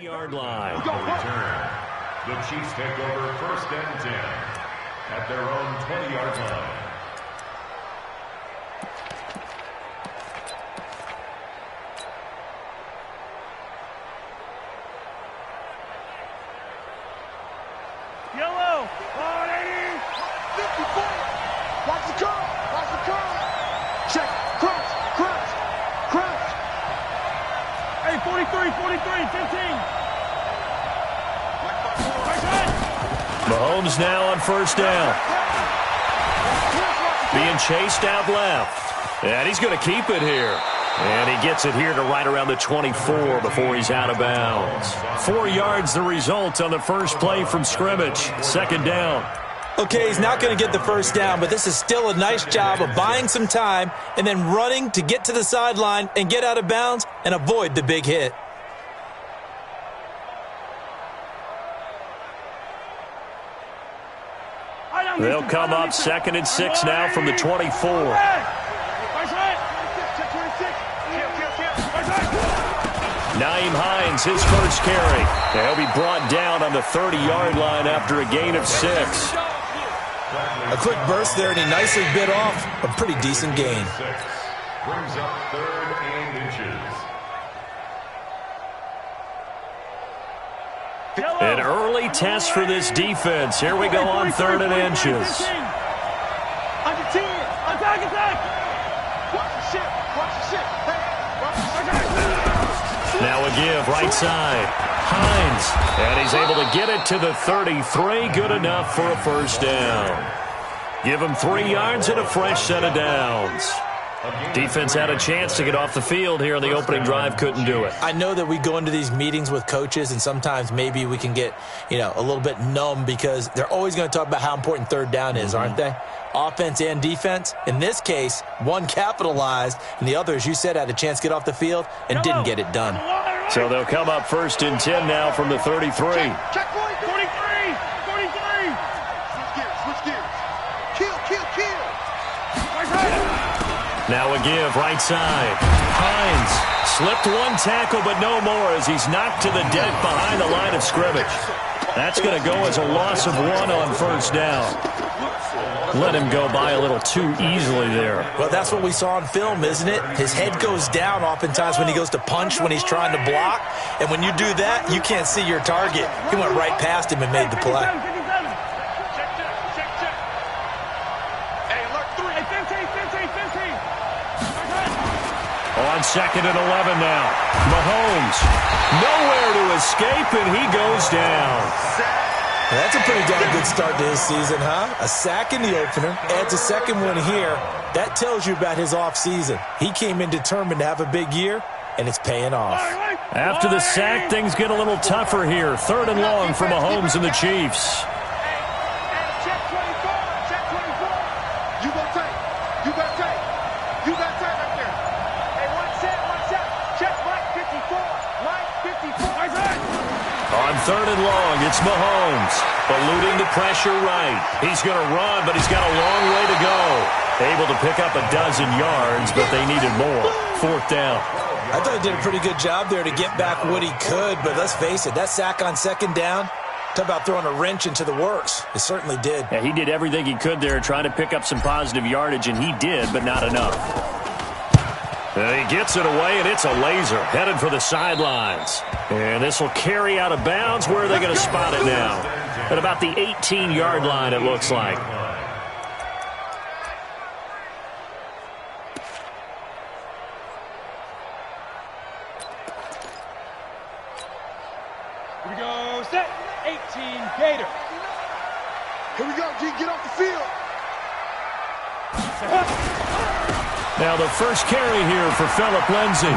Yard line. Return. The Chiefs take over 1st and 10 at their own 20-yard line. Yellow. 180. 54. Watch the curl. Watch the curl. Check. Crouch. Crouch. Crouch. Hey, 43. 15. Mahomes now on 1st down. Being chased out left. And he's going to keep it here. And he gets it here to right around the 24 before he's out of bounds. 4 yards the result on the first play from scrimmage. 2nd down. Okay, he's not going to get the 1st down, but this is still a nice job of buying some time and then running to get to the sideline and get out of bounds and avoid the big hit. They'll come up 2nd and 6 now from the 24. Nyheim Hines, his first carry. He'll be brought down on the 30-yard line after a gain of 6. A quick burst there, and he nicely bit off a pretty decent gain. Brings up 3rd and inches. An early test for this defense. Here we go on 3rd and inches. Under 10. Attack. Watch the ship. Watch the ship. Now a give, right side. Hines. And he's able to get it to the 33. Good enough for a 1st down. Give him 3 yards and a fresh set of downs. Defense had a chance to get off the field here on the opening drive, couldn't do it. I know that we go into these meetings with coaches, and sometimes maybe we can get, a little bit numb because they're always going to talk about how important 3rd down is, aren't they? Offense and defense. In this case, one capitalized, and the other, as you said, had a chance to get off the field and didn't get it done. So they'll come up 1st and 10 now from the 33. Check 43. Switch gears. Kill. Now a give, right side. Hines slipped one tackle, but no more as he's knocked to the deck behind the line of scrimmage. That's going to go as a loss of 1 on 1st down. Let him go by a little too easily there. Well, that's what we saw on film, isn't it? His head goes down oftentimes when he goes to punch, when he's trying to block. And when you do that, you can't see your target. He went right past him and made the play. On 2nd and 11 now. Mahomes, nowhere to escape, and he goes down. Well, that's a pretty darn good start to his season, huh? A sack in the opener, adds a 2nd one here. That tells you about his offseason. He came in determined to have a big year, and it's paying off. After the sack, things get a little tougher here. 3rd and long for Mahomes and the Chiefs. On 3rd and long, it's Mahomes. Eluding the pressure right. He's going to run, but he's got a long way to go. Able to pick up a dozen yards, but they needed more. 4th down. I thought he did a pretty good job there to get back what he could, but let's face it, that sack on 2nd down, talk about throwing a wrench into the works. It certainly did. Yeah, he did everything he could there trying to pick up some positive yardage, and he did, but not enough. And he gets it away, and it's a laser headed for the sidelines. And this will carry out of bounds. Where are they going to spot it now? At about the 18-yard line, it looks like. Here we go, set. 18, Gator. Here we go, G, get off the field. Now the first carry here for Phillip Lindsay.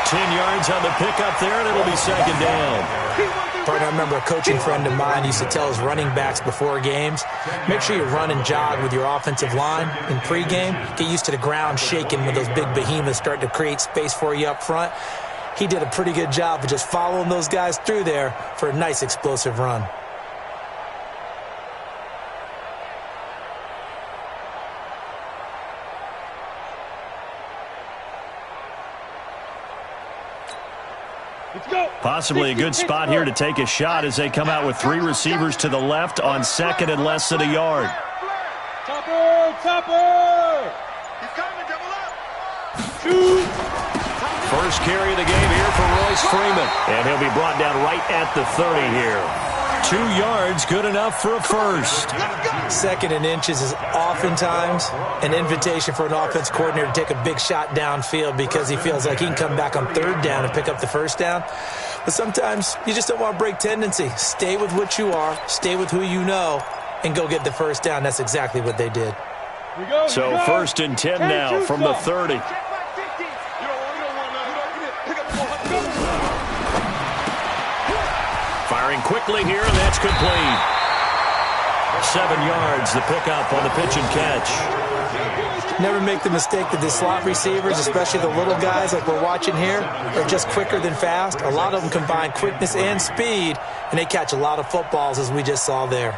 10 yards on the pickup there, and it'll be 2nd down. I remember a coaching friend of mine used to tell his running backs before games, make sure you run and jog with your offensive line in pregame. Get used to the ground shaking when those big behemoths start to create space for you up front. He did a pretty good job of just following those guys through there for a nice explosive run. Let's go. Possibly a good spot here to take a shot as they come out with 3 receivers to the left on second and less than a yard. Topper, topper. He's coming, double up. Shoot. First carry of the game here for Royce Freeman. And he'll be brought down right at the 30 here. 2 yards, good enough for a first. Second and inches is oftentimes an invitation for an offense coordinator to take a big shot downfield because he feels like he can come back on third down and pick up the first down. But sometimes you just don't want to break tendency. Stay with what you are, stay with who you know, and go get the first down. That's exactly what they did. So first and 10 now from the 30. Firing quickly here, and that's complete. 7 yards, the pickup on the pitch and catch. Never make the mistake that the slot receivers, especially the little guys like we're watching here, are just quicker than fast. A lot of them combine quickness and speed, and they catch a lot of footballs, as we just saw there.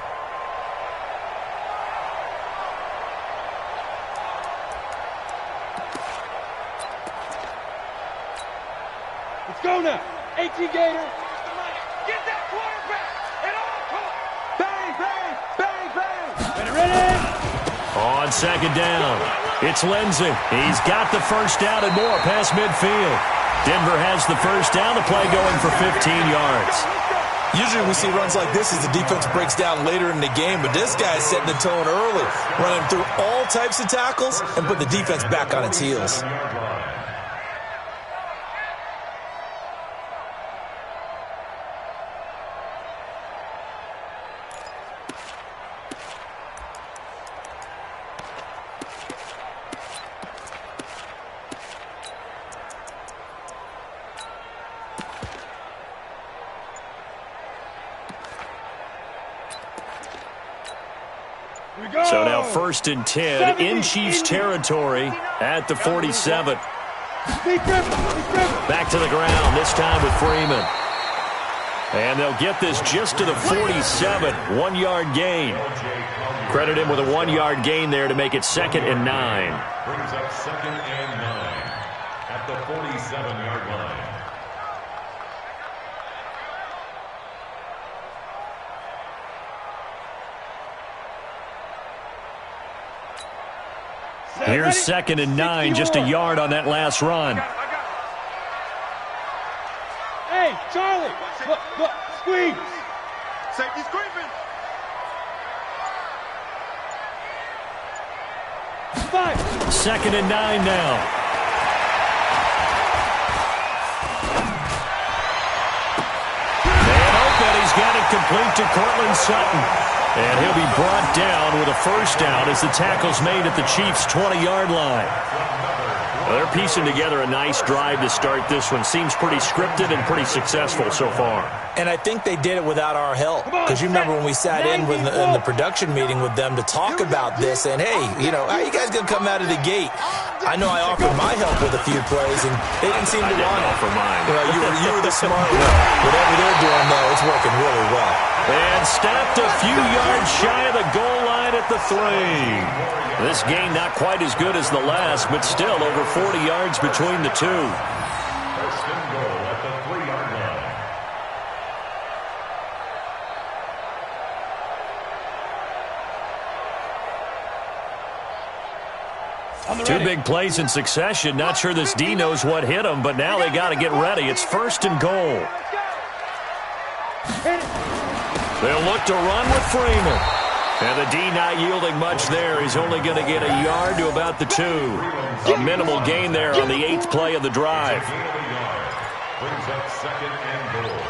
Let's go now. 18 Gator. Get that quarterback. And all. Bang, bang, bang, bang. Ready? On second down, it's Lindsey. He's got the first down and more past midfield. Denver has the first down, the play going for 15 yards. Usually we see runs like this as the defense breaks down later in the game, but this guy's setting the tone early, running through all types of tackles and put the defense back on its heels. So now first and 10 in Chiefs territory at the 47. Back to the ground, this time with Freeman. And they'll get this just to the 47, 1-yard gain. Credit him with a 1-yard gain there to make it 2nd and 9. Brings up 2nd and 9 at the 47-yard line. Here's 2nd and 9, just a yard on that last run. Hey, Charlie, look, squeeze. Safety screaming. 5. 2nd and 9 now. And open, he's got it complete to Cortland Sutton. And he'll be brought down with a first down as the tackle's made at the Chiefs' 20-yard line. Well, they're piecing together a nice drive to start this one. Seems pretty scripted and pretty successful so far. And I think they did it without our help. Because you remember when we sat in the production meeting with them to talk about this, and hey, you know, how you guys going to come out of the gate? I know I offered my help with a few plays, and they didn't seem to want it. Offer mine. Well, you were the smart one. Whatever they're doing, though, it's working really well. And stopped a few yards shy of the goal line at the 3. This gain not quite as good as the last, but still over 40 yards between the two. First and goal at the 3-yard line. Two big plays in succession. Not sure this D knows what hit him, but now they got to get ready. It's first and goal. They'll look to run with Freeman. And the D not yielding much there. He's only going to get a yard to about the 2. A minimal gain there on the 8th play of the drive. Brings up 2nd and goal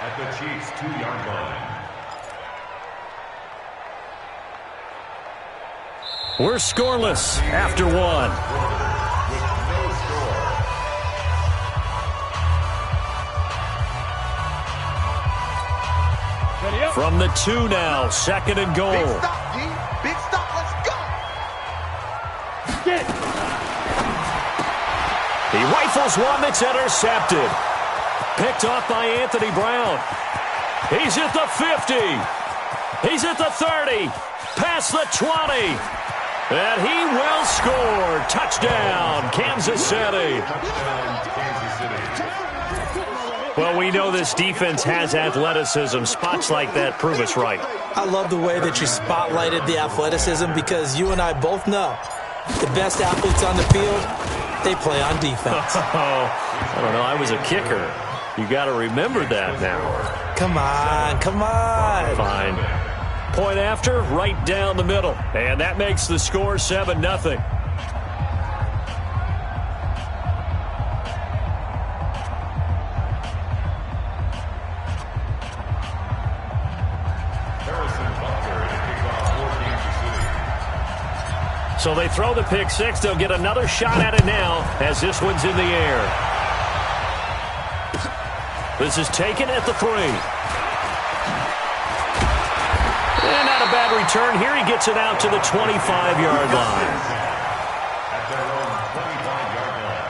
at the Chiefs' 2-yard line. We're scoreless after 1. From the 2 now, 2nd and goal. Big stop, G. Big stop. Let's go. Get it. He rifles one that's intercepted. Picked off by Anthony Brown. He's at the 50. He's at the 30. Past the 20. And he will score. Touchdown, Kansas City. Well, we know this defense has athleticism. Spots like that prove us right. I love the way that you spotlighted the athleticism because you and I both know the best athletes on the field, they play on defense. I don't know. I was a kicker. You got to remember that now. Come on, come on. Fine. Point after, right down the middle. And that makes the score 7-0. So they throw the pick six. They'll get another shot at it now as this one's in the air. This is taken at the 3. And not a bad return. Here he gets it out to the 25-yard line. At their own 25-yard line.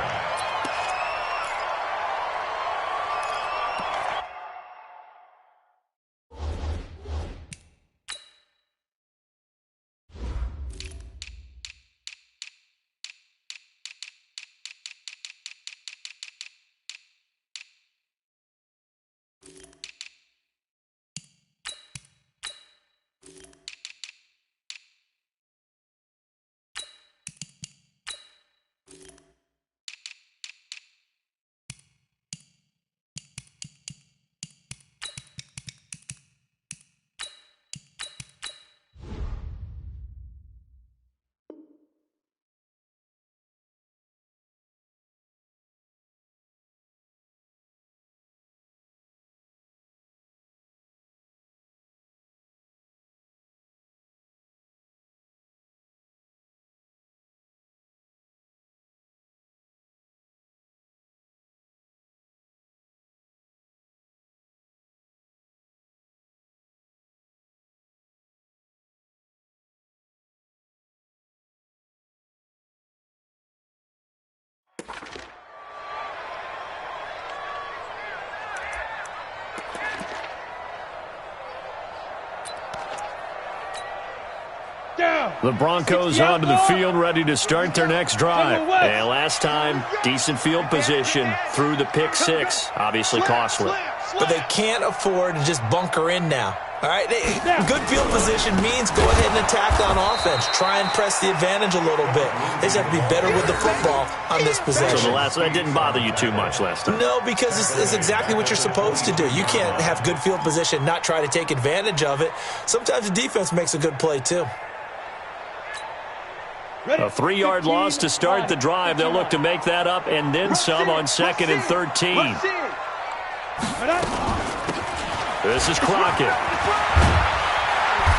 The Broncos onto the field, ready to start their next drive. And last time, decent field position through the pick six. Obviously costly. But they can't afford to just bunker in now. All right, good field position means go ahead and attack on offense. Try and press the advantage a little bit. They just have to be better with the football on this possession. So that didn't bother you too much last time? No, because it's exactly what you're supposed to do. You can't have good field position, not try to take advantage of it. Sometimes the defense makes a good play too. A 3-yard loss to start the drive. They'll look to make that up and then some on 2nd and 13. This is Crockett.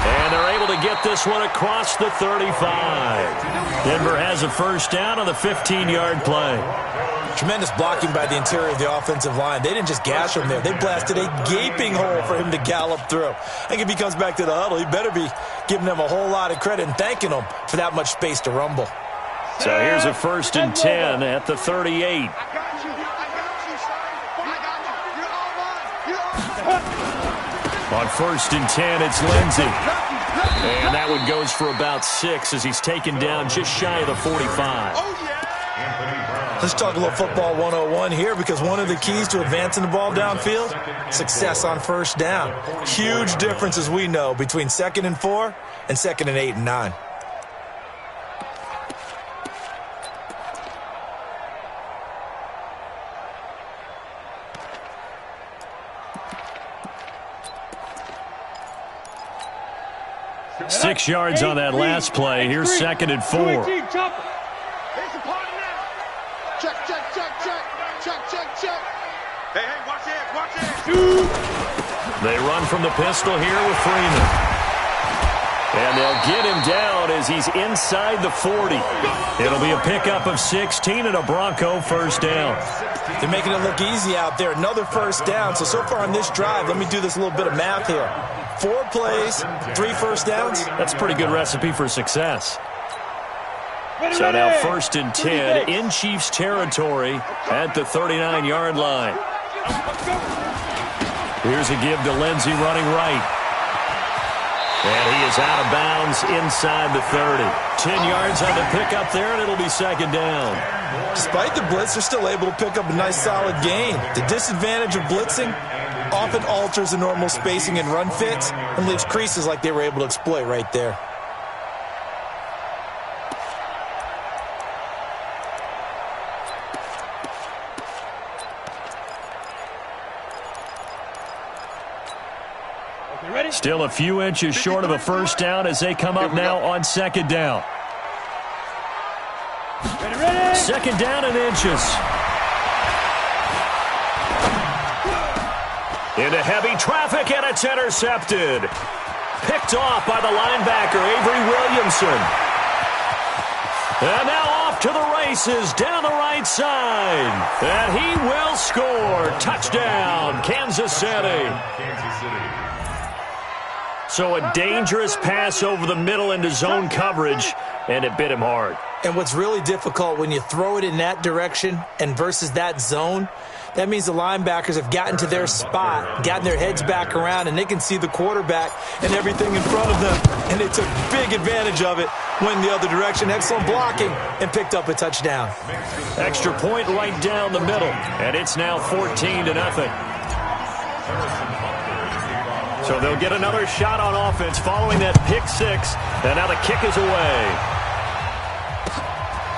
And they're able to get this one across the 35. Denver has a first down on the 15-yard play. Tremendous blocking by the interior of the offensive line. They didn't just gash him there. They blasted a gaping hole for him to gallop through. I think if he comes back to the huddle, he better be giving them a whole lot of credit and thanking them for that much space to rumble. So here's a 1st and 10 at the 38. On 1st and 10, it's Lindsey. And that one goes for about 6 as he's taken down just shy of the 45. Let's talk a little football 101 here, because one of the keys to advancing the ball downfield, success on first down. Huge difference, as we know, between 2nd and 4 and 2nd and 8 and 9. Six yards on that last play. Here's 2nd and 4. Check, check, check, check, check, check, check. Hey, watch it, watch it. They run from the pistol here with Freeman. And they'll get him down as he's inside the 40. It'll be a pickup of 16 and a Bronco first down. They're making it look easy out there. Another first down. So far on this drive, let me do this little bit of math here. 4 plays, 3 first downs. That's a pretty good recipe for success. So now 1st and 10 in Chiefs territory at the 39-yard line. Here's a give to Lindsey running right. And he is out of bounds inside the 30. 10 yards on the pickup there, and it'll be second down. Despite the blitz, they're still able to pick up a nice solid gain. The disadvantage of blitzing often alters the normal spacing and run fits and leaves creases like they were able to exploit right there. Still a few inches short of a first down as they come up now on second down. Second down and inches. Into heavy traffic, and it's intercepted. Picked off by the linebacker, Avery Williamson. And now off to the races down the right side. And he will score. Touchdown, Kansas City. So a dangerous pass over the middle into zone coverage, and it bit him hard. And what's really difficult when you throw it in that direction and versus that zone, that means the linebackers have gotten to their spot, gotten their heads back around, and they can see the quarterback and everything in front of them. And they took big advantage of it, went the other direction, excellent blocking, and picked up a touchdown. Extra point right down the middle, and it's now 14-0. So they'll get another shot on offense following that pick six, and now the kick is away.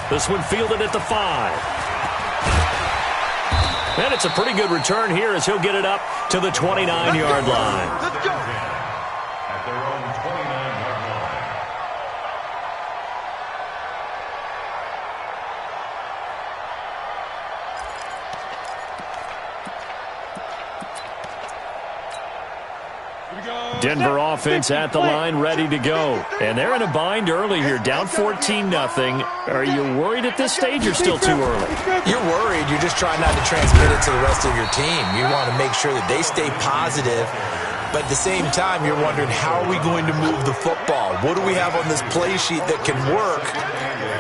This one fielded at the 5. And it's a pretty good return here as he'll get it up to the 29-yard line. Let's go. At their own 29-yard line. Denver offense at the line, ready to go. And they're in a bind early here, down 14-0. Are you worried at this stage or still too early? You're worried. You're just trying not to transmit it to the rest of your team. You want to make sure that they stay positive. But at the same time, you're wondering, how are we going to move the football? What do we have on this play sheet that can work?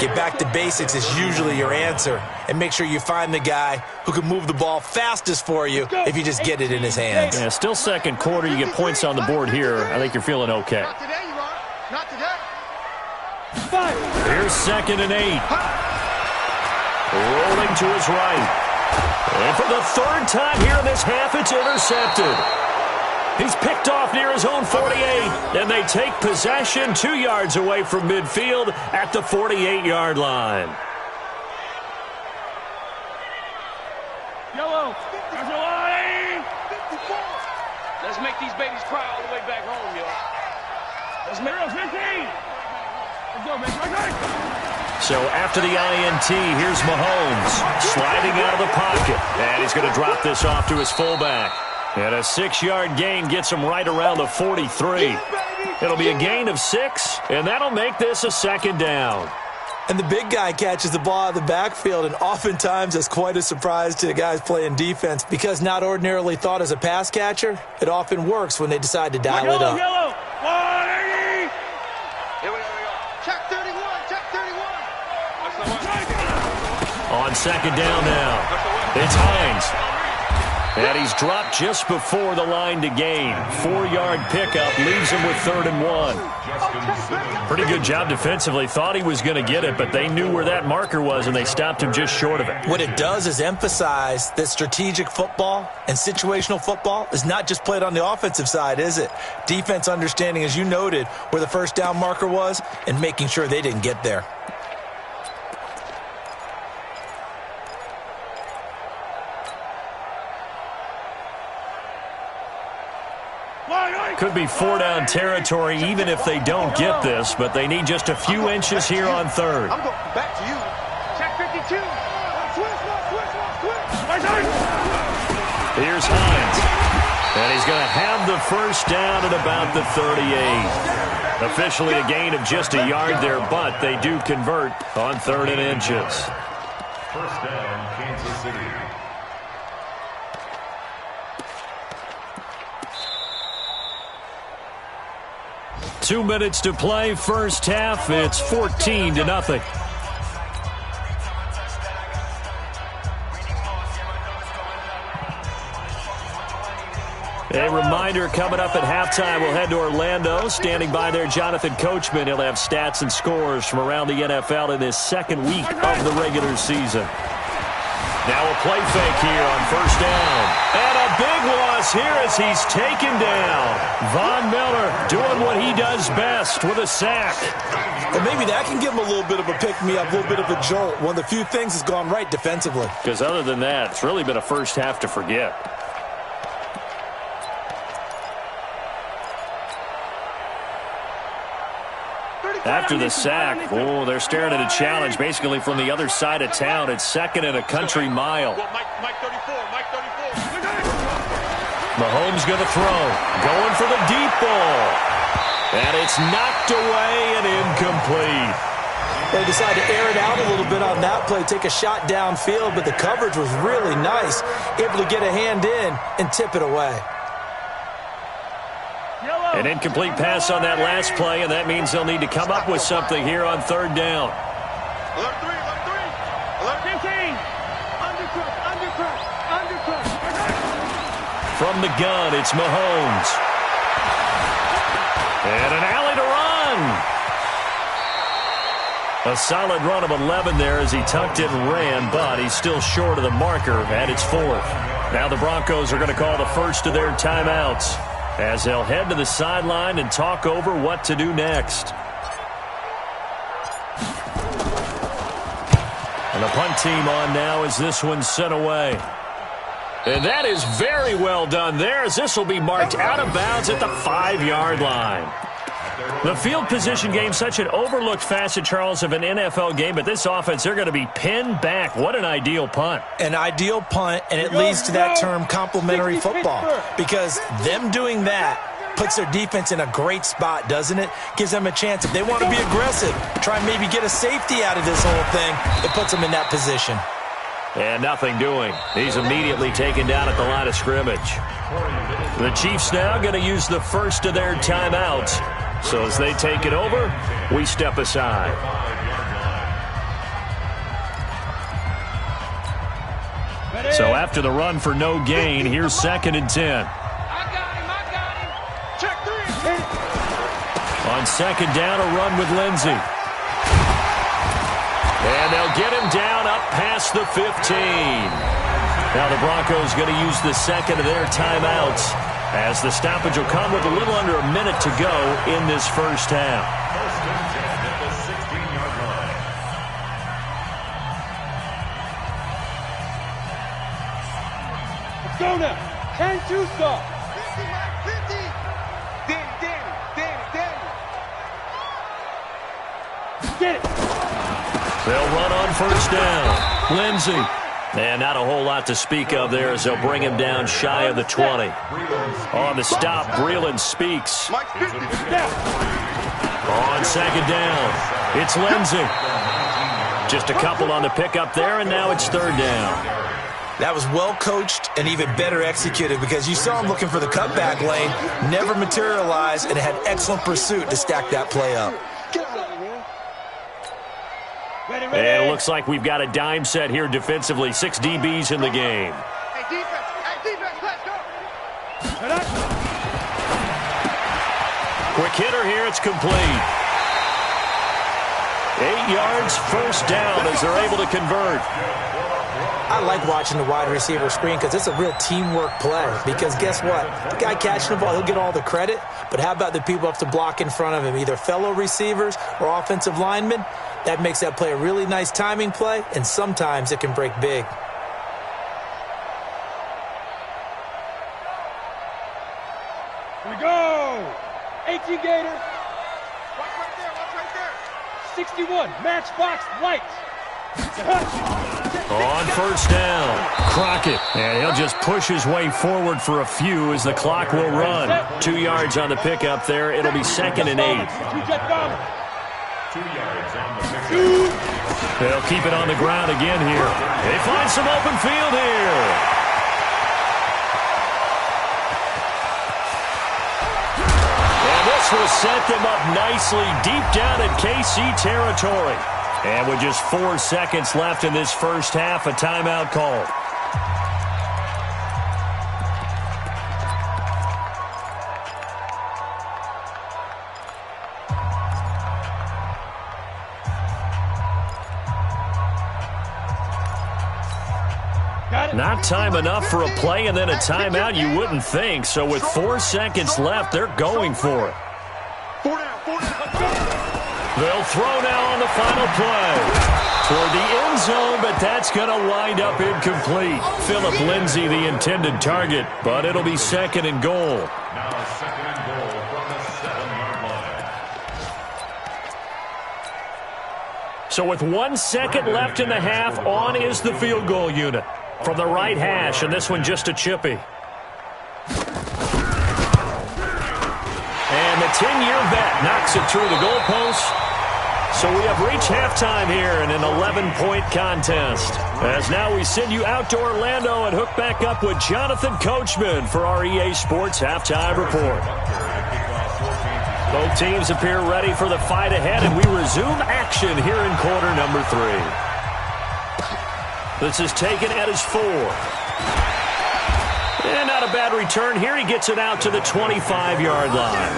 Get back to basics is usually your answer. And make sure you find the guy who can move the ball fastest for you if you just get it in his hands. Yeah, still second quarter. You get points on the board here. I think you're feeling okay. Not today, you are. Not today. Here's 2nd and 8. Rolling to his right. And for the 3rd time here in this half, it's intercepted. He's picked off near his own 48, and they take possession 2 yards away from midfield at the 48-yard line. Yellow. There's a line. Let's make these babies cry all the way back home, yo. Let's make it 15. Let's go, man. So after the INT, here's Mahomes sliding out of the pocket, and he's going to drop this off to his fullback. And a 6-yard gain gets him right around the 43. It'll be a gain of 6, and that'll make this a 2nd down. And the big guy catches the ball out of the backfield, and oftentimes it's quite a surprise to the guys playing defense because not ordinarily thought as a pass catcher, it often works when they decide to dial it up. Yellow. 180. Here we go. Check 31. Check 31. On 2nd down now, it's Hines. And he's dropped just before the line to gain. 4-yard pickup leaves him with 3rd and 1. Pretty good job defensively. Thought he was going to get it, but they knew where that marker was, and they stopped him just short of it. What it does is emphasize that strategic football and situational football is not just played on the offensive side, is it? Defense understanding, as you noted, where the first down marker was and making sure they didn't get there. Could be 4-down territory even if they don't get this, but they need just a few inches here on 3rd. I'm going back to you. Check 52. Here's Hines. And he's going to have the first down at about the 38. Officially a gain of just a yard there, but they do convert on 3rd and inches. First down, Kansas City. 2 minutes to play, first half. It's 14-0. A reminder coming up at halftime, we'll head to Orlando. Standing by there, Jonathan Coachman. He'll have stats and scores from around the NFL in this second week of the regular season. Now a play fake here on first down. And a big loss here as he's taken down. Von Miller doing what he does best with a sack. And maybe that can give him a little bit of a pick-me-up, a little bit of a jolt. One of the few things that's gone right defensively. Because other than that, it's really been a first half to forget. After the sack, oh, they're staring at a challenge basically from the other side of town. It's second and a country mile. Mike 34. Mahomes going to throw. Going for the deep ball. And it's knocked away and incomplete. They decided to air it out a little bit on that play, take a shot downfield, but the coverage was really nice. Able to get a hand in and tip it away. An incomplete pass on that last play, and that means they'll need to come up with something here on third down. Alert 15. Undercut. From the gun, it's Mahomes. And an alley to run. A solid run of 11 there as he tucked it and ran, but he's still short of the marker at its fourth. Now the Broncos are going to call the first of their timeouts, as they'll head to the sideline and talk over what to do next. And the punt team on now as this one's sent away. And that is very well done there, as this will be marked out of bounds at the 5-yard line. The field position game, such an overlooked facet, Charles, of an NFL game, but this offense, they're going to be pinned back. What an ideal punt. An ideal punt, and it leads to that term complementary football, because them doing that puts their defense in a great spot, doesn't it? Gives them a chance. If they want to be aggressive, try and maybe get a safety out of this whole thing, it puts them in that position. And nothing doing. He's immediately taken down at the line of scrimmage. The Chiefs now going to use the first of their timeouts. So as they take it over, we step aside. So after the run for no gain, here's 2nd and 10. I got him. Check 3. On 2nd down, a run with Lindsey. And they'll get him down up past the 15. Now the Broncos going to use the second of their timeouts, as the stoppage will come with a little under a minute to go in this first half. First and 10 at the 16-yard line. Let's go now. 10-2 stop. 50, Mike, 50. Danny. Get it. They'll run on first down. Lindsey. And not a whole lot to speak of there, as they'll bring him down shy of the 20. On the stop, Breeland speaks. Mike 50. On 2nd down, it's Lindsey. Just a couple on the pickup there, and now it's 3rd down. That was well coached and even better executed, because you saw him looking for the cutback lane, never materialized, and had excellent pursuit to stack that play up. And it looks like we've got a dime set here defensively. 6 DBs in the game. Hey, defense, let's go. Quick hitter here, it's complete. 8 yards, first down as they're able to convert. I like watching the wide receiver screen because it's a real teamwork play. Because guess what? The guy catching the ball, he'll get all the credit. But how about the people up to block in front of him, either fellow receivers or offensive linemen? That makes that play a really nice timing play, and sometimes it can break big. Here we go. 18 Gator. Watch right there. 61, matchbox lights. On first down, Crockett. And he'll just push his way forward for a few as the clock will run. 2 yards on the pickup there. It'll be 2nd and 8. 2 yards on the pickup. They'll keep it on the ground again here. They find some open field here. And this will set them up nicely deep down in KC territory. And with just 4 seconds left in this first half, a timeout called. Not time enough for a play and then a timeout, you wouldn't think. So with 4 seconds left, they're going for it. They'll throw now on the final play. Toward the end zone, but that's going to wind up incomplete. Philip Lindsay, the intended target, but it'll be 2nd and goal. Now 2nd and goal from the 7-yard line. So with 1 second left in the half, on is the field goal unit. From the right hash, and this one just a chippy. And the 10-year vet knocks it through the goalpost. So we have reached halftime here in an 11-point contest. As now we send you out to Orlando and hook back up with Jonathan Coachman for our EA Sports Halftime Report. Both teams appear ready for the fight ahead, and we resume action here in quarter number 3. This is taken at his 4. And not a bad return here. He gets it out to the 25-yard line.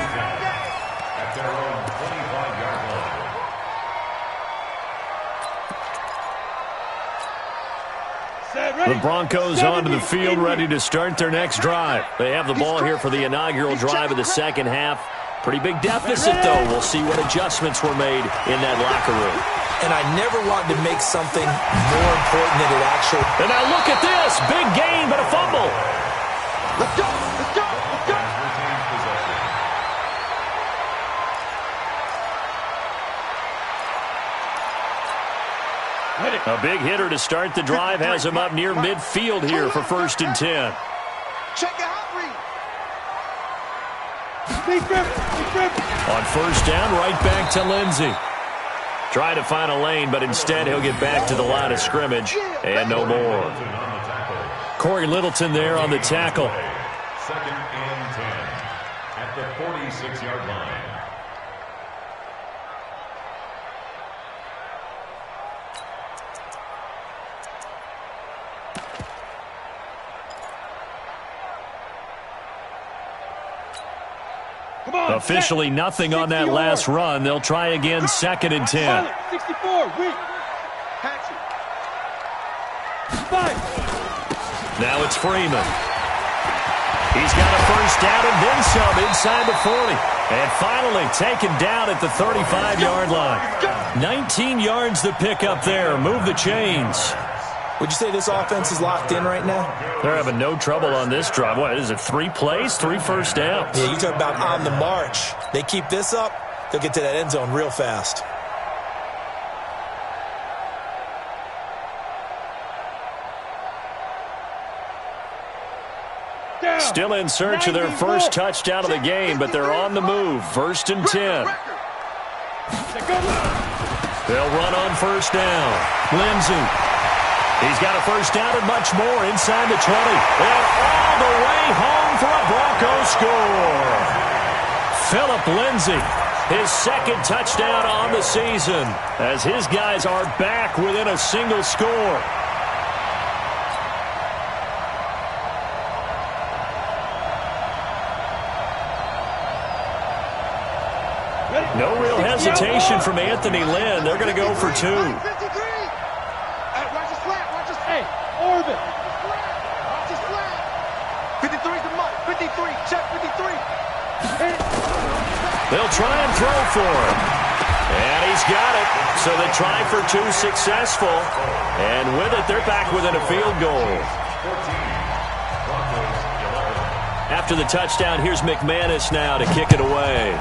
At their own 25-yard line. The Broncos onto the field ready to start their next drive. They have the ball here for the inaugural drive of the second half. Pretty big deficit, though. We'll see what adjustments were made in that locker room. And I never wanted to make something more important than it actually. And now look at this. Big gain, but a fumble. Let's go! Let's go! Let's go! Retains possession. A big hitter to start the drive has him up near midfield here for 1st and 10. Check it out, Reed. Big grip. On 1st down, right back to Lindsay. Trying to find a lane, but instead he'll get back to the line of scrimmage and no more. Corey Littleton there on the tackle. 2nd and 10 at the 46-yard line. Officially nothing on that last run. They'll try again 2nd and 10. 64, weak. Hatchet. 5. Now it's Freeman. He's got a 1st down and then some inside the 40. And finally taken down at the 35-yard line. 19 yards the pick up there. Move the chains. Would you say this offense is locked in right now? They're having no trouble on this drive. What is it, 3 plays, 3 first downs? Yeah, you talk about on the march. They keep this up, they'll get to that end zone real fast. Still in search of their first touchdown of the game, but they're on the move. 1st and 10. They'll run on 1st down. Lindsay. He's got a 1st down and much more inside the 20. And all the way home for a Broncos score. Philip Lindsay, his 2nd touchdown on the season, as his guys are back within a single score. No real hesitation from Anthony Lynn. They're going to go for 2. Hey, Orbit. 53's the mark. 53. Check 53. They'll try and throw for him. And he's got it. So the try for 2 successful. And with it, they're back within a field goal. 14. Broncos 11. After the touchdown, here's McManus now to kick it away.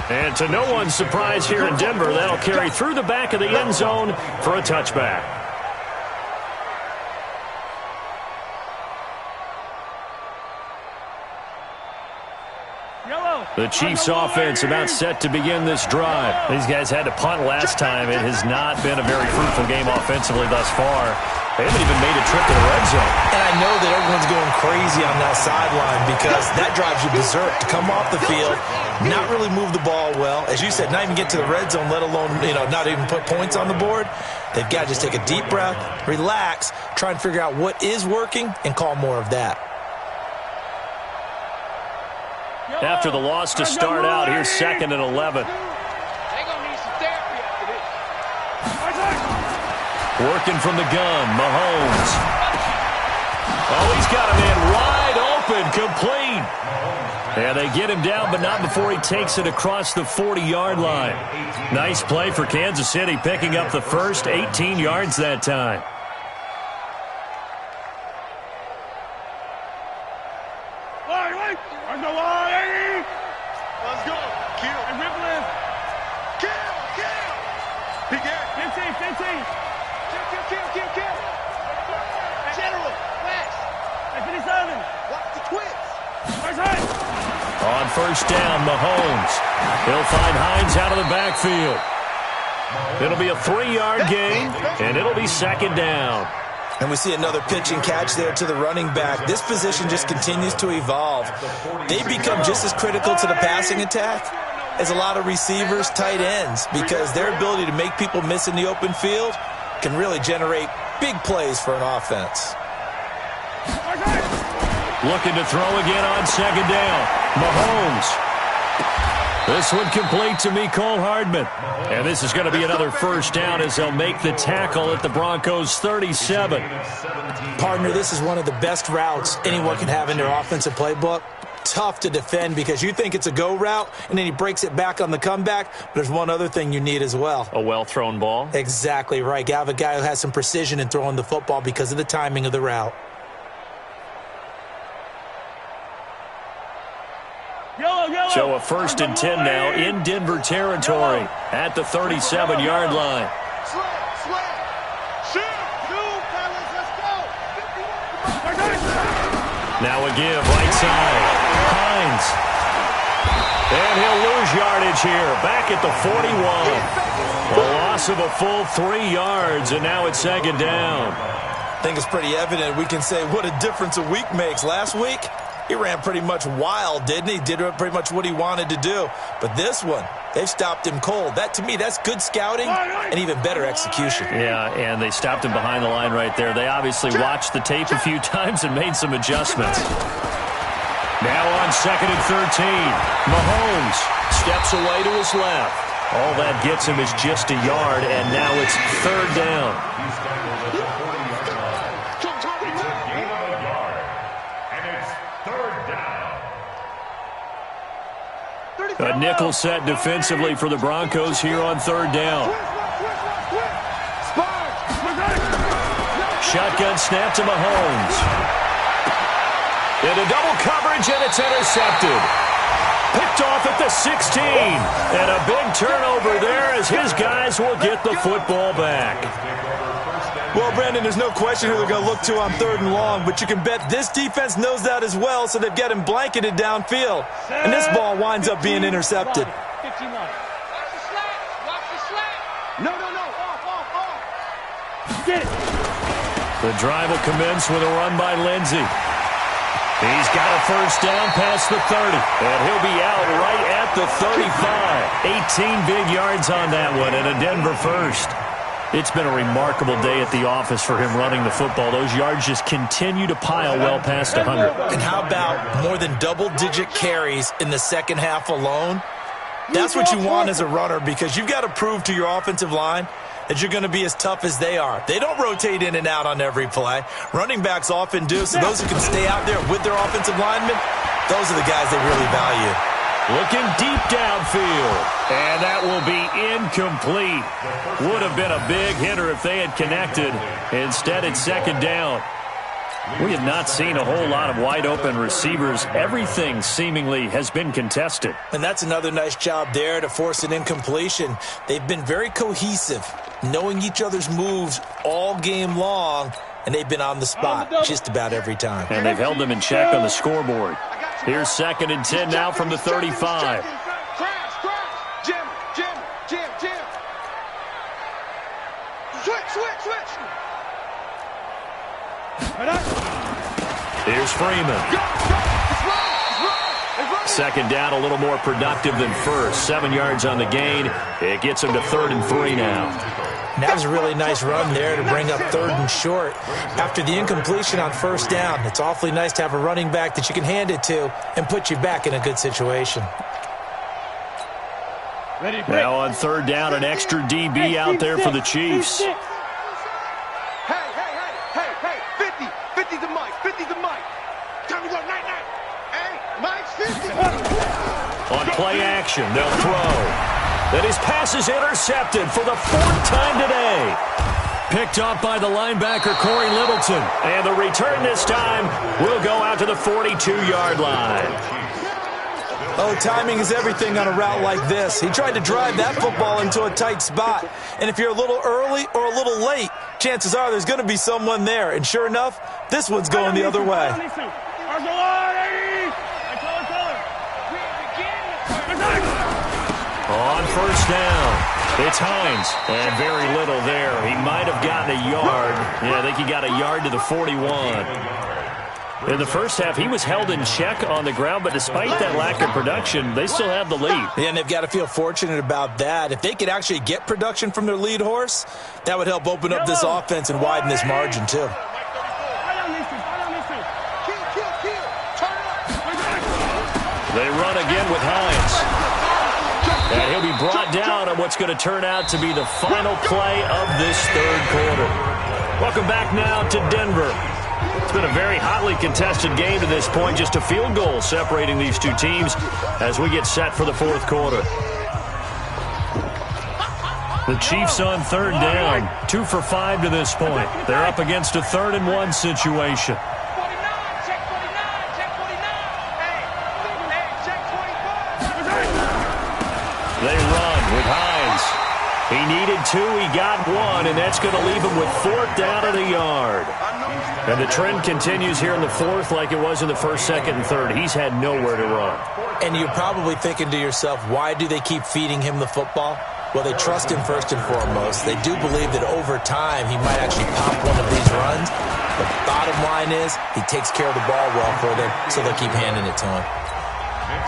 And to no one's surprise here in Denver, that'll carry through the back of the end zone for a touchback. The Chiefs' offense about set to begin this drive. These guys had to punt last time. It has not been a very fruitful game offensively thus far. They haven't even made a trip to the red zone. And I know that everyone's going crazy on that sideline because that drives you berserk to come off the field, not really move the ball well. As you said, not even get to the red zone, let alone, not even put points on the board. They've got to just take a deep breath, relax, try and figure out what is working and call more of that. After the loss to start out, here's 2nd and 11. They're going to need some therapy after this. Working from the gun, Mahomes. Oh, he's got a man wide open, complete. And they get him down, but not before he takes it across the 40-yard line. Nice play for Kansas City, picking up the first 18 yards that time. Let's go. Kill. And Ripley. Kill. He got 15. Kill. General. Flash. 57. Watch the twins. On first down, Mahomes. He'll find Hines out of the backfield. It'll be a 3-yard gain, and it'll be second down. And we see another pitch and catch there to the running back. This position just continues to evolve. They become just as critical to the passing attack as a lot of receivers, tight ends, because their ability to make people miss in the open field can really generate big plays for an offense. Looking to throw again on second down. Mahomes. This one complete to Mecole Hardman. And this is going to be another first down as they'll make the tackle at the Broncos' 37. Partner, this is one of the best routes anyone can have in their offensive playbook. Tough to defend because you think it's a go route, and then he breaks it back on the comeback. But there's one other thing you need as well. A well-thrown ball. Exactly right. You have a guy who has some precision in throwing the football because of the timing of the route. So a 1st and 10 now in Denver territory at the 37-yard line. Now a give, right side. Hines. And he'll lose yardage here. Back at the 41. A loss of a full 3 yards, and now it's second down. I think it's pretty evident. We can say what a difference a week makes. Last week, he ran pretty much wild, didn't he? Did pretty much what he wanted to do. But this one, they've stopped him cold. That, to me, that's good scouting and even better execution. Yeah, and they stopped him behind the line right there. They obviously watched the tape a few times and made some adjustments. Now on 2nd and 13, Mahomes steps away to his left. All that gets him is just a yard, and now it's 3rd down. A nickel set defensively for the Broncos here on 3rd down. Shotgun snap to Mahomes. Into double coverage, and it's intercepted. Picked off at the 16. And a big turnover there as his guys will get the football back. Well, Brandon, there's no question who they're going to look to on 3rd and long, but you can bet this defense knows that as well, so they've got him blanketed downfield. And this ball winds up being intercepted. Watch the slack. No. Off. Get it. The drive will commence with a run by Lindsey. He's got a first down past the 30, and he'll be out right at the 35. 18 big yards on that one, and a Denver first. It's been a remarkable day at the office for him running the football. Those yards just continue to pile well past 100. And how about more than double-digit carries in the second half alone? That's what you want as a runner, because you've got to prove to your offensive line that you're going to be as tough as they are. They don't rotate in and out on every play. Running backs often do, so those who can stay out there with their offensive linemen, those are the guys they really value. Looking deep downfield, and that will be incomplete. Would have been a big hitter if they had connected. Instead, it's second down. We have not seen a whole lot of wide-open receivers. Everything seemingly has been contested. And that's another nice job there to force an incompletion. They've been very cohesive, knowing each other's moves all game long, and they've been on the spot just about every time. And they've held them in check on the scoreboard. Here's 2nd and 10 now from the 35. Jim. Switch. Here's Freeman. Second down, a little more productive than first. 7 yards on the gain. It gets him to 3rd and 3 now. And that was a really nice run there to bring up 3rd and short. After the incompletion on 1st down, it's awfully nice to have a running back that you can hand it to and put you back in a good situation. Now on 3rd down, an extra DB out there for the Chiefs. play action. They'll throw. And his pass is intercepted for the 4th time today. Picked off by the linebacker, Corey Littleton. And the return this time will go out to the 42-yard line. Oh, timing is everything on a route like this. He tried to drive that football into a tight spot. And if you're a little early or a little late, chances are there's going to be someone there. And sure enough, this one's going the other way. On first down, it's Hines. And very little there. He might have gotten a yard. Yeah, I think he got a yard to the 41. In the first half, he was held in check on the ground, but despite that lack of production, they still have the lead. Yeah, and they've got to feel fortunate about that. If they could actually get production from their lead horse, that would help open up this offense and widen this margin, too. They run again with Hines. And he'll be brought down on what's going to turn out to be the final play of this third quarter. Welcome back now to Denver. It's been a very hotly contested game to this point. Just a field goal separating these two teams as we get set for the fourth quarter. The Chiefs on third down. 2 for 5 to this point. They're up against a 3rd and 1 situation. They run with Hines. He needed 2, he got 1, and that's going to leave him with 4th down and a yard. And the trend continues here in the 4th like it was in the 1st, 2nd, and 3rd. He's had nowhere to run. And you're probably thinking to yourself, why do they keep feeding him the football? Well, they trust him first and foremost. They do believe that over time he might actually pop one of these runs. The bottom line is he takes care of the ball well for them, so they'll keep handing it to him.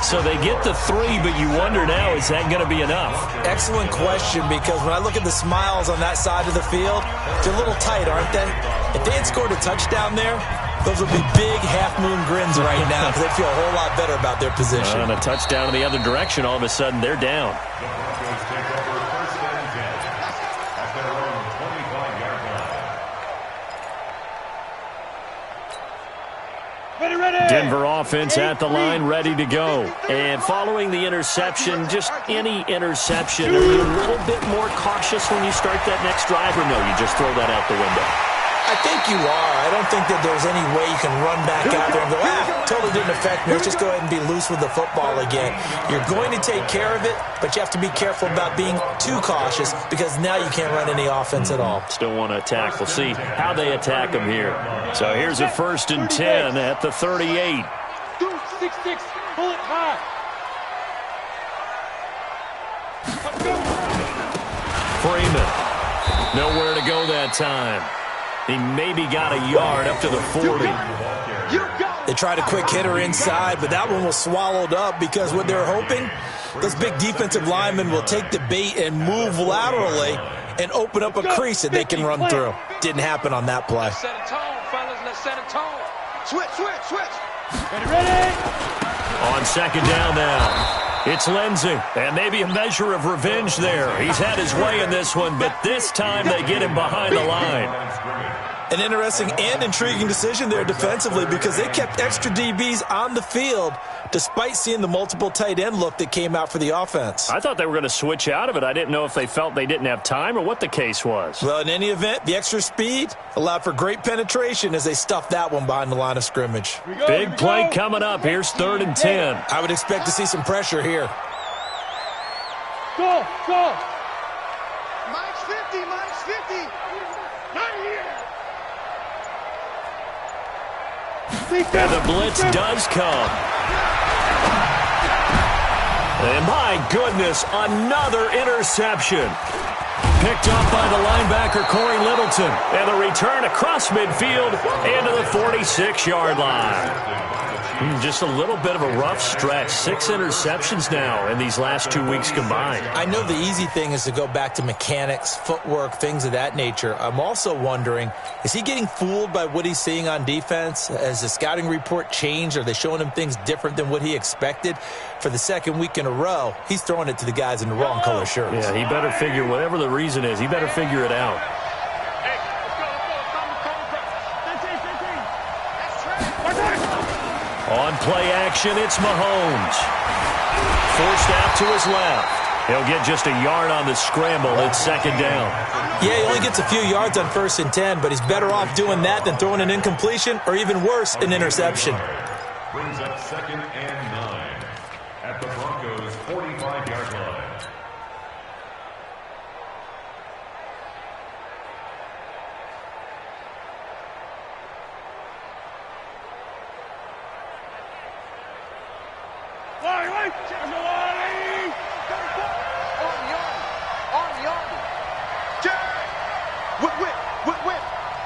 So they get the 3, but you wonder now, is that going to be enough? Excellent question, because when I look at the smiles on that side of the field, they're a little tight, aren't they? If they had scored a touchdown there, those would be big half-moon grins right now because they feel a whole lot better about their position. And a touchdown in the other direction, all of a sudden they're down. The Broncos take over 1st and 10 at their own 25-yard line. Denver offense at the line, ready to go. And following the interception, just any interception, are you a little bit more cautious when you start that next drive, or no, you just throw that out the window? I think you are. I don't think that there's any way you can run back out there and go, totally didn't affect me. Let's just go ahead and be loose with the football again. You're going to take care of it, but you have to be careful about being too cautious because now you can't run any offense at all. Still want to attack. We'll see how they attack them here. So here's a 1st and 10 at the 38. 2-6-6, pull it high. Freeman, nowhere to go that time. He maybe got a yard up to the 40. They tried a quick hitter inside, but that one was swallowed up because what they're hoping, those big defensive linemen will take the bait and move laterally and open up a crease that they can run through. Didn't happen on that play. Let's set a tone, fellas. Let's set a tone. Switch. Ready? On 2nd down now. It's Lindsey, and maybe a measure of revenge there. He's had his way in this one, but this time they get him behind the line. An interesting and intriguing decision there defensively because they kept extra DBs on the field despite seeing the multiple tight end look that came out for the offense. I thought they were going to switch out of it. I didn't know if they felt they didn't have time or what the case was. Well, in any event, the extra speed allowed for great penetration as they stuffed that one behind the line of scrimmage. Big play coming up. Here's 3rd and 10. I would expect to see some pressure here. Go. Mike's 50. Not here. And the blitz does come. And my goodness, another interception. Picked up by the linebacker, Corey Littleton. And the return across midfield into the 46-yard line. Just a little bit of a rough stretch. 6 interceptions now in these last 2 weeks combined. I know the easy thing is to go back to mechanics, footwork, things of that nature. I'm also wondering, is he getting fooled by what he's seeing on defense? Has the scouting report changed? Are they showing him things different than what he expected? For the 2nd week in a row, he's throwing it to the guys in the wrong color shirts. Yeah, he better figure, whatever the reason is, he better figure it out. On play action, it's Mahomes. Forced out to his left. He'll get just a yard on the scramble. It's second down. Yeah, he only gets a few yards on 1st and 10, but he's better off doing that than throwing an incompletion or even worse, an interception. Brings up 2nd and 9 at the Broncos' 45-yard line.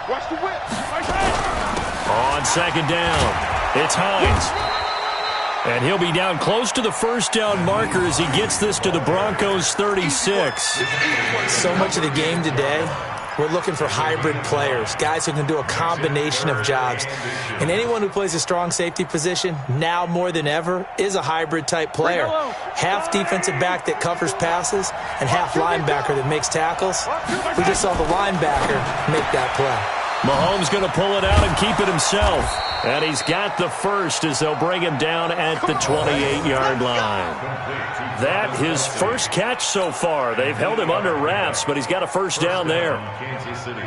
Watch the whip. On 2nd down, it's Hines. And he'll be down close to the first down marker as he gets this to the Broncos' 36. So much of the game today, we're looking for hybrid players, guys who can do a combination of jobs. And anyone who plays a strong safety position, now more than ever, is a hybrid-type player. Half defensive back that covers passes and half linebacker that makes tackles. We just saw the linebacker make that play. Mahomes going to pull it out and keep it himself. And he's got the first as they'll bring him down at the 28-yard line. That his first catch so far. They've held him under wraps, but he's got a first down there. Kansas City.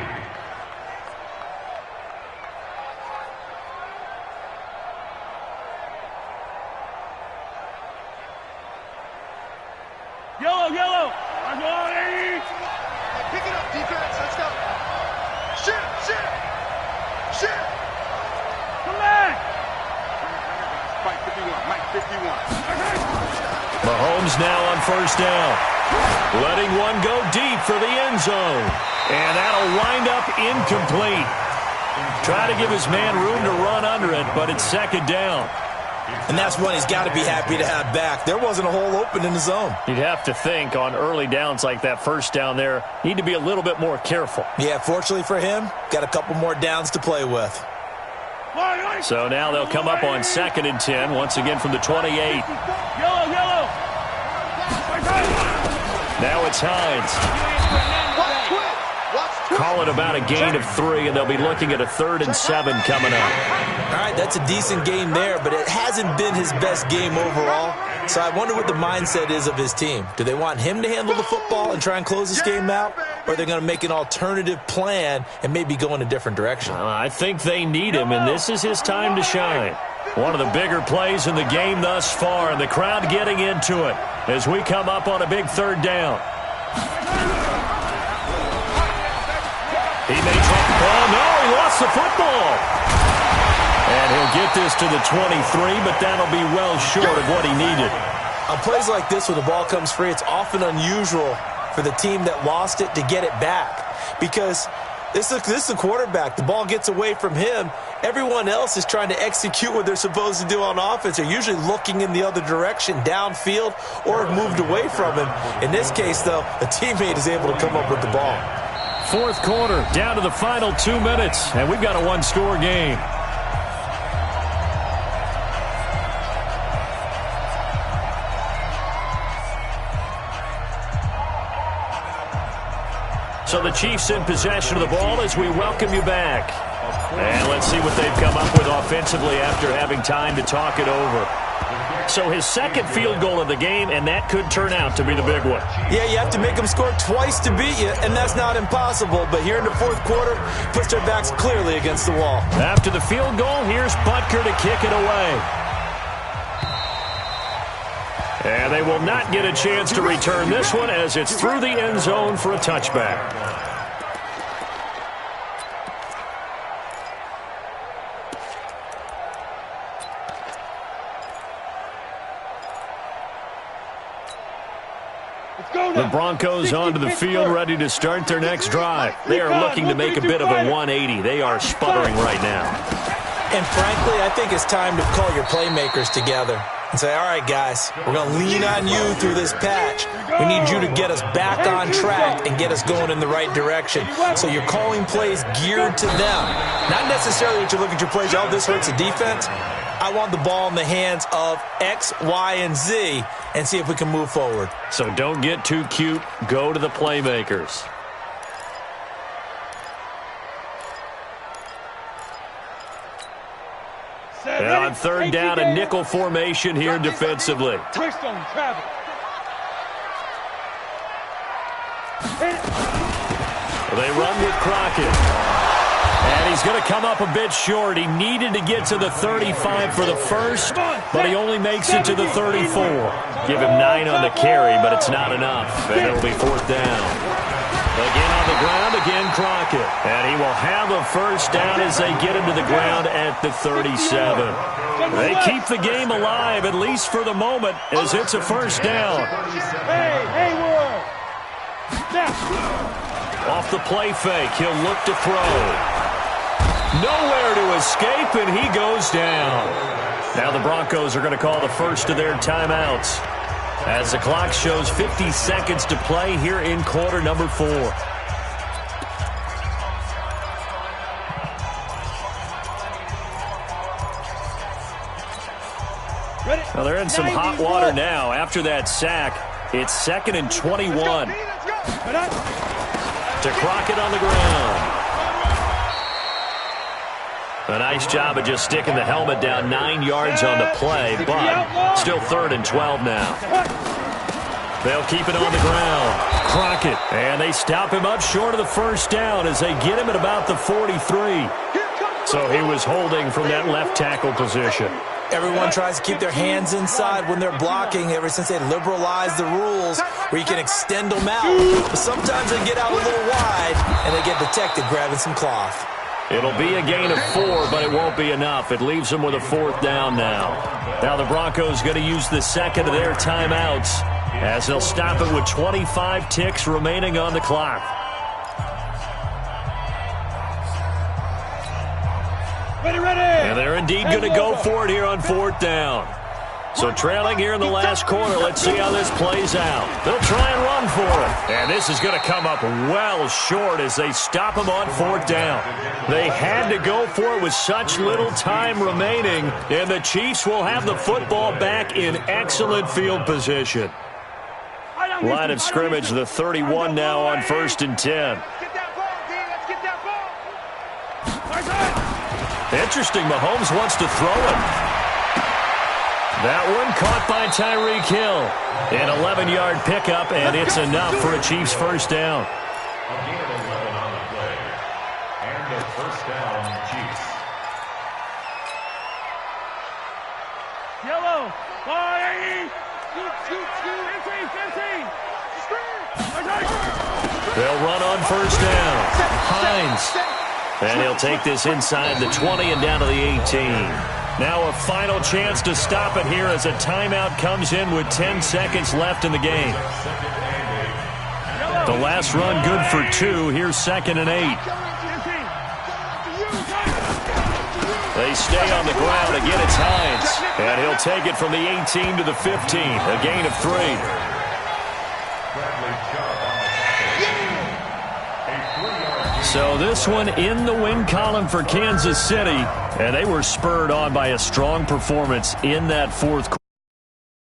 Yellow. Pick it up, defense. Let's go. Shit. Come back. Mike 51. Mahomes now on first down. Letting one go deep for the end zone. And that'll wind up incomplete. Try to give his man room to run under it, but it's second down. And that's one he's got to be happy to have back. There wasn't a hole open in the zone. You'd have to think on early downs like that first down there, need to be a little bit more careful. Yeah, fortunately for him, got a couple more downs to play with. So now they'll come up on 2nd and 10, once again from the 28. Yellow. Now it's Hines. Call it about a gain of 3, and they'll be looking at a 3rd and 7 coming up. All right, that's a decent game there, but it hasn't been his best game overall. So I wonder what the mindset is of his team. Do they want him to handle the football and try and close this game out? Or are they going to make an alternative plan and maybe go in a different direction? I think they need him, and this is his time to shine. One of the bigger plays in the game thus far, and the crowd getting into it as we come up on a big 3rd down. He may drop the ball. No, he lost the football. And he'll get this to the 23, but that'll be well short of what he needed. On plays like this where the ball comes free, it's often unusual for the team that lost it to get it back. Because this is the quarterback. The ball gets away from him. Everyone else is trying to execute what they're supposed to do on offense. They're usually looking in the other direction, downfield, or have moved away from him. In this case, though, a teammate is able to come up with the ball. 4th quarter, down to the final 2 minutes, and we've got a one-score game. So the Chiefs in possession of the ball as we welcome you back. And let's see what they've come up with offensively after having time to talk it over. So his 2nd field goal of the game, and that could turn out to be the big one. Yeah, you have to make them score twice to beat you, and that's not impossible. But here in the 4th quarter, puts their backs clearly against the wall. After the field goal, here's Butker to kick it away. And they will not get a chance to return this one as it's through the end zone for a touchback. The Broncos onto the field, ready to start their next drive. They are looking to make a bit of a 180. They are sputtering right now. And frankly, I think it's time to call your playmakers together and say, all right, guys, we're going to lean on you through this patch. We need you to get us back on track and get us going in the right direction. So you're calling plays geared to them. Not necessarily that you look at your plays, oh, this hurts the defense. I want the ball in the hands of X, Y, and Z and see if we can move forward. So don't get too cute. Go to the playmakers. And on on third down and nickel formation here defensively. Twist on Travis. They run with Crockett. And he's going to come up a bit short. He needed to get to the 35 for the first, but he only makes it to the 34. Give him 9 on the carry, but it's not enough. And it'll be fourth down. Again on the ground, again Crockett. And he will have a first down as they get him to the ground at the 37. They keep the game alive, at least for the moment, as it's a first down. Hey, Hayward. Off the play fake, he'll look to throw. Nowhere to escape, and he goes down. Now the Broncos are going to call the first of their timeouts as the clock shows 50 seconds to play here in quarter number 4. Now they're in some hot water now. After that sack, it's 2nd and 21. To Crockett on the ground. A nice job of just sticking the helmet down 9 yards on the play, but still 3rd and 12 now. They'll keep it on the ground. Crockett, and they stop him up short of the first down as they get him at about the 43. So he was holding from that left tackle position. Everyone tries to keep their hands inside when they're blocking ever since they liberalized the rules where you can extend them out. But sometimes they get out a little wide, and they get detected grabbing some cloth. It'll be a gain of 4, but it won't be enough. It leaves them with a 4th down now. Now the Broncos going to use the second of their timeouts as they'll stop it with 25 ticks remaining on the clock. Ready. And they're indeed going to go for it here on 4th down. So trailing here in the last quarter, let's see how this plays out. They'll try and run for it. And this is going to come up well short as they stop him on 4th down. They had to go for it with such little time remaining, and the Chiefs will have the football back in excellent field position. Line of scrimmage, the 31 now on 1st and 10. Get that ball, D. Let's get that ball. Interesting, Mahomes wants to throw it. That one caught by Tyreek Hill. An 11-yard pickup, and it's enough for a Chiefs first down. Again, 11 on the play. And the first down, Chiefs. Yellow. Ball, shoot. 15. They'll run on first down. Hines. And he'll take this inside the 20 and down to the 18. Now a final chance to stop it here as a timeout comes in with 10 seconds left in the game. The last run good for 2. Here's 2nd and 8. They stay on the ground. Again, it's Hines. And he'll take it from the 18 to the 15. A gain of 3. So this one in the win column for Kansas City, and they were spurred on by a strong performance in that fourth quarter.